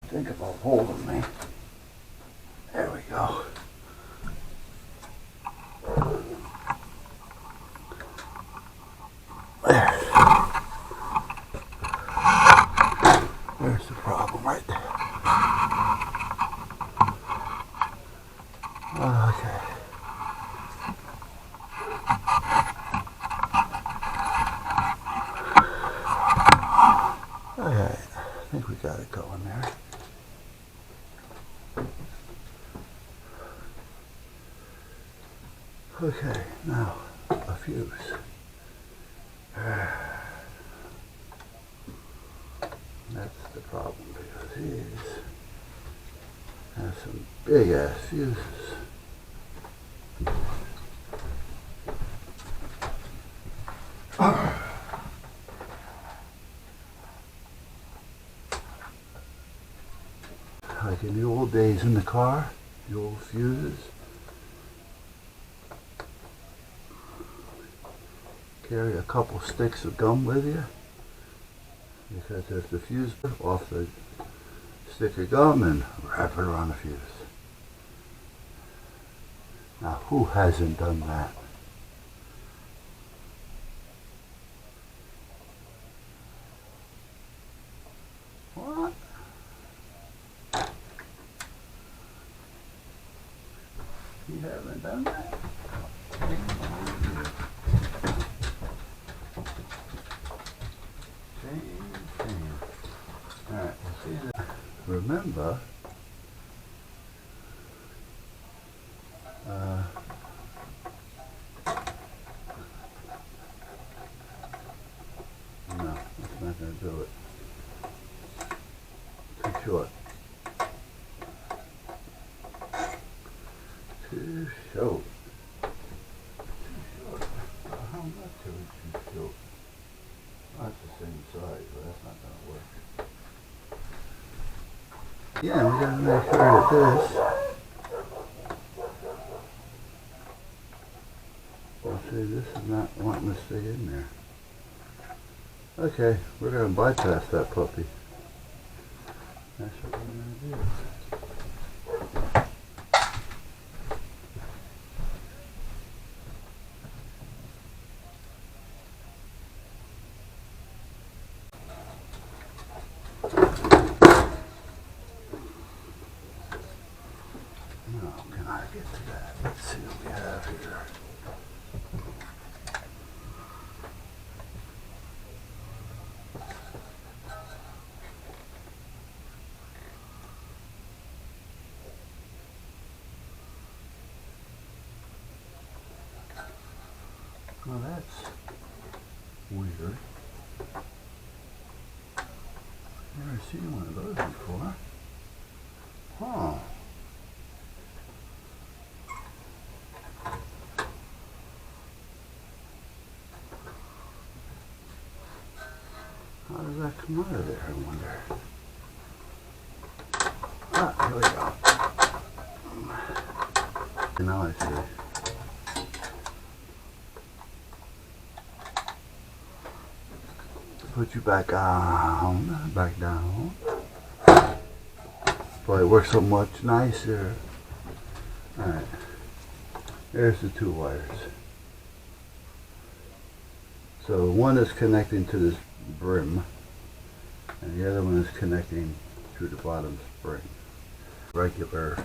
think about holding me. There we go. There's the problem right there. Okay. Alright, I think we got it going there. Okay, now a fuse. That's the problem because these have some big ass fuses. Like in the old days in the car, the old fuses. Carry a couple sticks of gum with you, because if the fuse off the stick of gum and wrap it around the fuse. Now who hasn't done that? What? You haven't done that? Alright, remember, no, it's not going to do it. Too short. Too short. Too short. How much are we too short? That's the same size, but that's not going to work. Yeah, we got to make sure that this. Well, see, this is not wanting to stay in there. Okay, we're going to bypass that puppy. That's what we're going to do. Get to that. Let's see what we have here. Well, that's weird. Never seen one of those before. Huh. How does that come out of there, I wonder? Ah, here we go. Now I see. Put you back on, back down. Boy, it works so much nicer. Alright, there's the two wires. So one is connecting to this brim, and the other one is connecting to the bottom spring. Regular,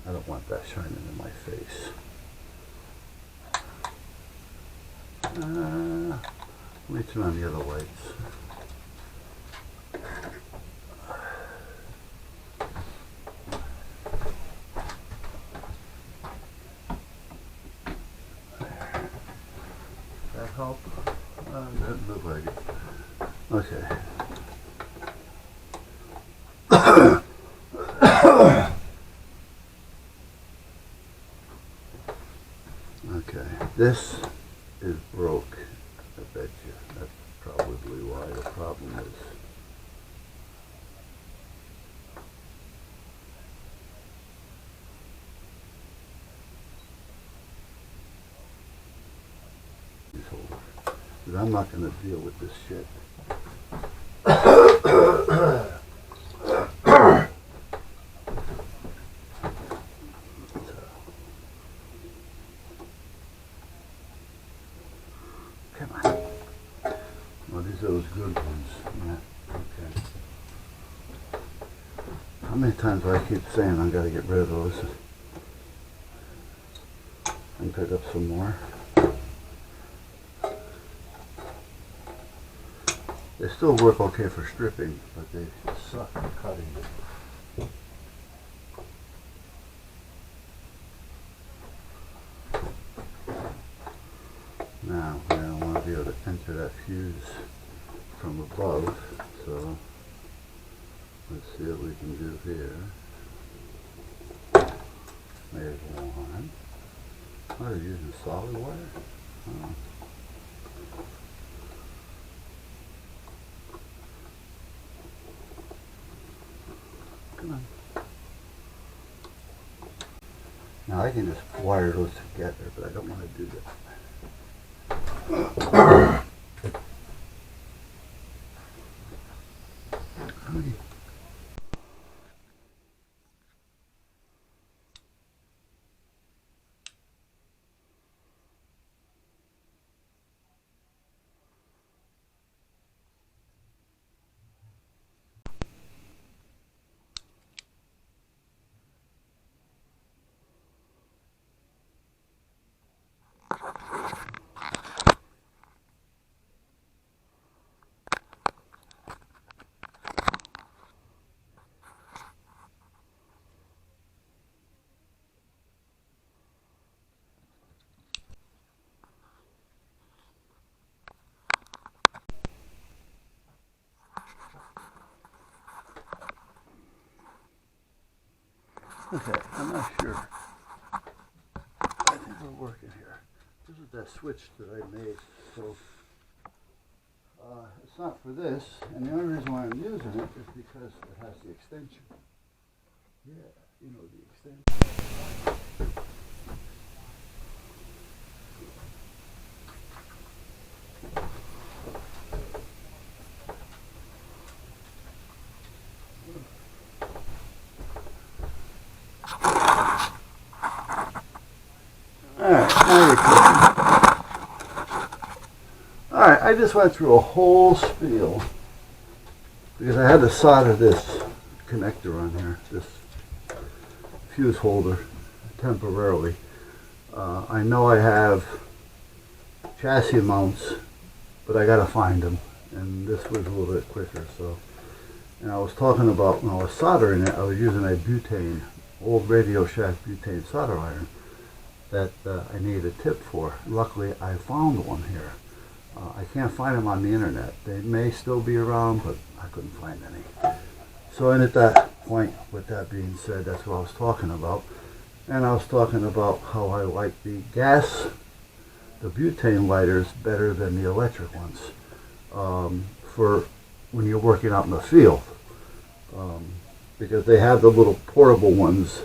I don't want that shining in my face. Let me turn on the other lights. That help? Doesn't look like it. Okay. Okay, this is broke, I bet you. That's probably why the problem is. Because I'm not going to deal with this shit. those good ones. Yeah, okay. How many times do I keep saying I gotta get rid of those and pick up some more? They still work okay for stripping, but they suck for cutting. Now, I don't want to be able to enter that fuse from above, so let's see what we can do here. There's one. Oh, they're using solid wire? Oh. Come on. Now I can just wire those together, but I don't want to do that. Okay, I'm not sure. I think we're working here. This is that switch that I made, so it's not for this, and the only reason why I'm using it is because it has the extension. Yeah, you know the extension. Alright, I just went through a whole spiel because I had to solder this connector on here, this fuse holder, temporarily. I know I have chassis mounts, but I gotta find them, and this was a little bit quicker. So, and I was talking about when I was soldering it, I was using a butane, old Radio Shack butane solder iron that I needed a tip for. Luckily, I found one here. I can't find them on the internet. They may still be around, but I couldn't find any. So, and at that point, with that being said, that's what I was talking about. And I was talking about how I like the gas, the butane lighters better than the electric ones for when you're working out in the field. Because they have the little portable ones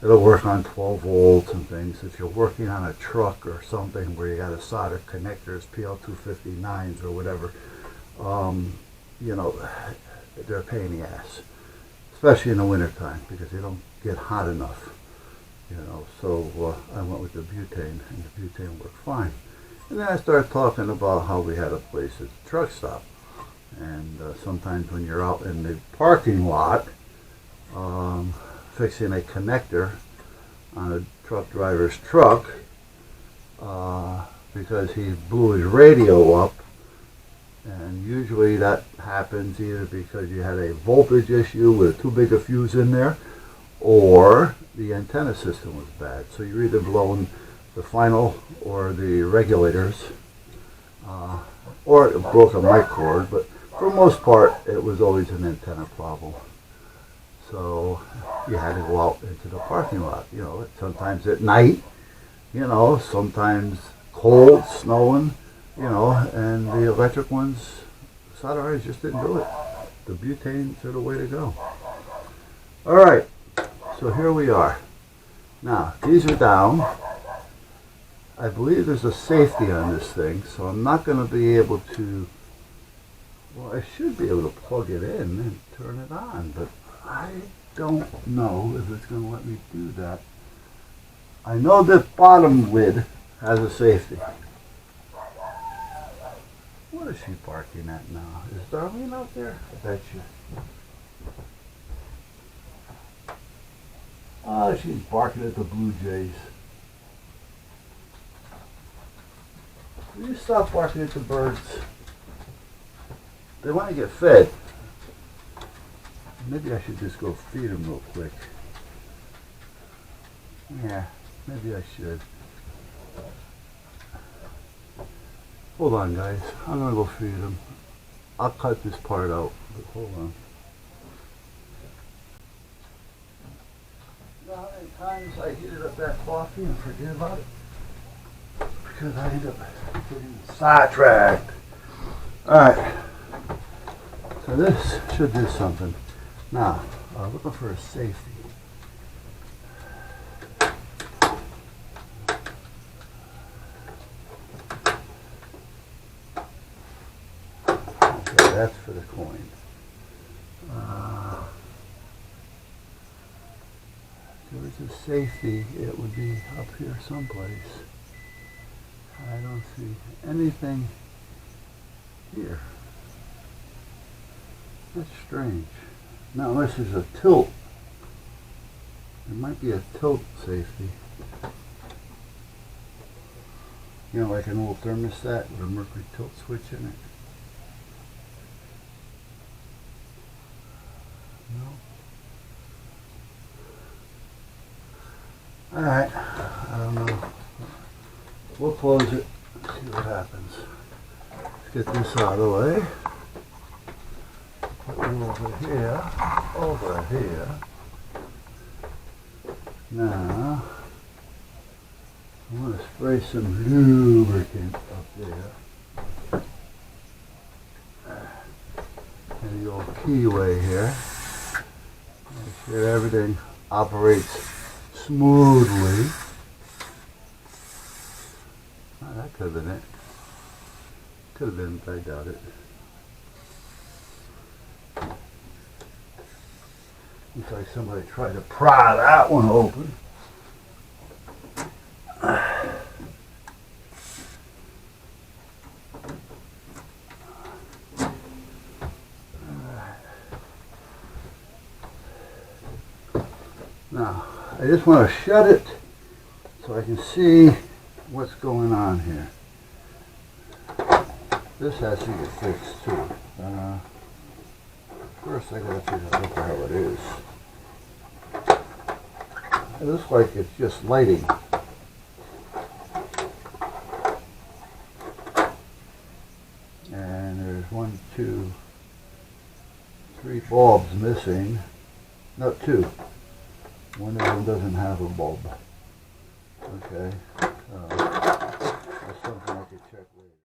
that'll work on 12 volts and things. If you're working on a truck or something where you got to solder connectors, PL259s or whatever, you know, they're a pain in the ass, especially in the wintertime because they don't get hot enough, you know. So I went with the butane, and the butane worked fine. And then I started talking about how we had a place at the truck stop, and sometimes when you're out in the parking lot fixing a connector on a truck driver's truck because he blew his radio up, and usually that happens either because you had a voltage issue with too big a fuse in there, or the antenna system was bad. So you're either blowing the final or the regulators, or it broke a mic cord, but for the most part it was always an antenna problem. So you had to go out into the parking lot, you know, sometimes at night, you know, sometimes cold, snowing, you know, and the electric ones, solder irons just didn't do it. The butanes are the way to go. All right, so here we are. Now, these are down. I believe there's a safety on this thing, so I'm not going to be able to, well, I should be able to plug it in and turn it on, but I don't know if it's going to let me do that. I know this bottom lid has a safety. Well, What is she barking at now? Is Darlene out there? I bet you. Oh, she's barking at the blue jays. Will you stop barking at the birds? They want to get fed. Maybe I should just go feed them real quick. Yeah, maybe I should. Hold on, guys. I'm gonna go feed them. I'll cut this part out. But hold on. You know how many times I heated up that coffee and forget about it? Because I end up getting sidetracked. Alright. So this should do something. Now, looking for a safety. Okay, that's for the coin. If there was a safety, it would be up here someplace. I don't see anything here. That's strange. Now, unless there's a tilt. There might be a tilt safety. You know, like an old thermostat with a mercury tilt switch in it. No. Alright. I don't know. We'll close it. See what happens. Let's get this out of the way. Put it over here. Now, I want to spray some lubricant up there. And the old keyway here. Make sure everything operates smoothly. Oh, that could have been it. Could have been, but I doubt it. Looks like somebody tried to pry that one open. Now, I just want to shut it so I can see what's going on here. This has to get fixed too. First I gotta figure out what the hell it is. It looks like it's just lighting. And there's 1, 2, 3 bulbs missing. No, 2. One of them doesn't have a bulb. Okay. That's something I could check later.